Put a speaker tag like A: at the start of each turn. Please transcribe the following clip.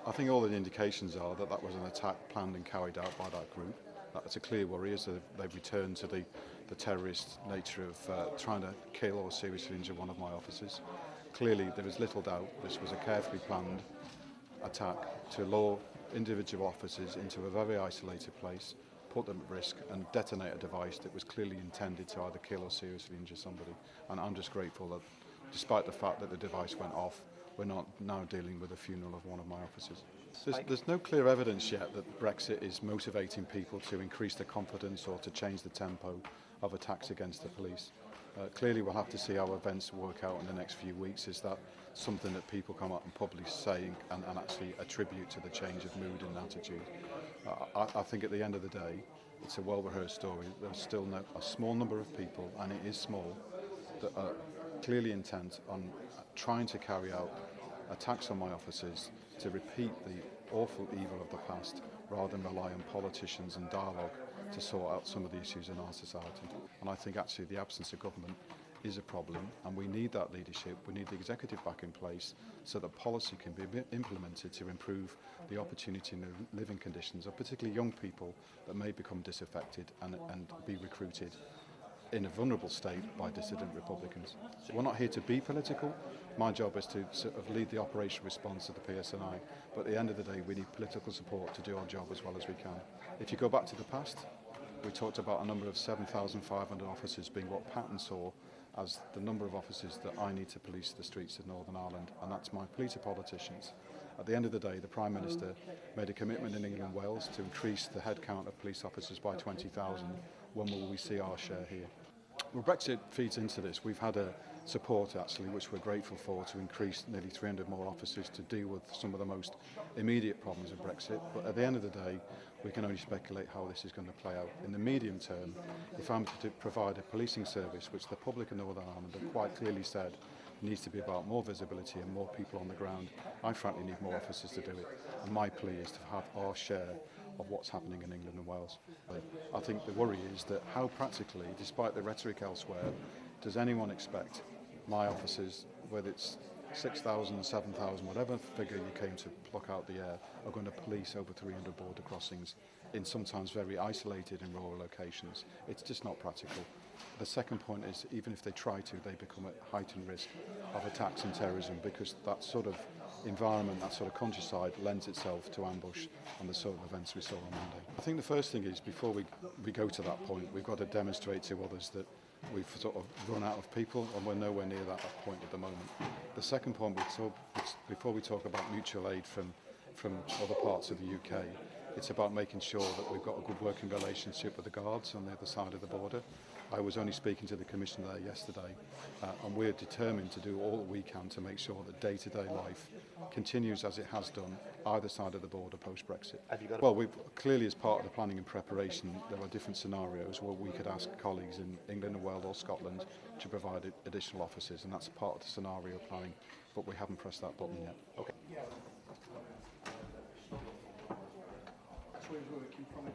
A: I think all the indications are that that was an attack planned and carried out by that group. That's a clear worry as they've returned to the terrorist nature of trying to kill or seriously injure one of my officers. Clearly, there is little doubt this was a carefully planned attack to lure individual officers into a very isolated place, put them at risk and detonate a device that was clearly intended to either kill or seriously injure somebody. And I'm just grateful that despite the fact that the device went off, we're not now dealing with the funeral of one of my officers. There's no clear evidence yet that Brexit is motivating people to increase their confidence or to change the tempo of attacks against the police. Clearly we'll have to see how events work out in the next few weeks. Is that something that people come up and publicly say and actually attribute to the change of mood and attitude? I think at the end of the day, it's a well-rehearsed story. There's still a small number of people, and it is small, that are clearly intent on trying to carry out attacks on my officers to repeat the awful evil of the past rather than rely on politicians and dialogue to sort out some of the issues in our society. And I think actually the absence of government is a problem, and we need that leadership. We need the executive back in place so that policy can be implemented to improve the opportunity and the living conditions of particularly young people that may become disaffected and be recruited in a vulnerable state by dissident Republicans. We're not here to be political. My job is to sort of lead the operation response of the PSNI, but at the end of the day we need political support to do our job as well as we can. If you go back to the past, we talked about a number of 7,500 officers being what Patton saw as the number of officers that I need to police the streets of Northern Ireland, and that's my plea to politicians. At the end of the day, the Prime Minister made a commitment in England and Wales to increase the headcount of police officers by 20,000. When will we see our share here? Well, Brexit feeds into this. We've had a support, actually, which we're grateful for, to increase nearly 300 more officers to deal with some of the most immediate problems of Brexit. But at the end of the day, we can only speculate how this is going to play out. In the medium term, if I'm to provide a policing service, which the public of Northern Ireland have quite clearly said needs to be about more visibility and more people on the ground, I frankly need more officers to do it. And my plea is to have our share of what's happening in England and Wales. I think the worry is that how practically, despite the rhetoric elsewhere, does anyone expect my officers, whether it's 6,000, 7,000, whatever figure you came to pluck out the air, are going to police over 300 border crossings in sometimes very isolated and rural locations? It's just not practical. The second point is, even if they try to, they become at heightened risk of attacks and terrorism, because that sort of environment, that sort of countryside lends itself to ambush and the sort of events we saw on Monday. I think the first thing is, before we go to that point, we've got to demonstrate to others that we've sort of run out of people, and we're nowhere near that point at the moment. The second point, before we talk about mutual aid from other parts of the UK, it's about making sure that we've got a good working relationship with the guards on the other side of the border. I was only speaking to the Commissioner there yesterday, and we're determined to do all that we can to make sure that day-to-day life continues as it has done either side of the border post-Brexit. Well, clearly as part of the planning and preparation, there are different scenarios where we could ask colleagues in England and Wales or Scotland to provide additional officers, and that's part of the scenario planning, but we haven't pressed that button yet. Okay. That's where we're working from.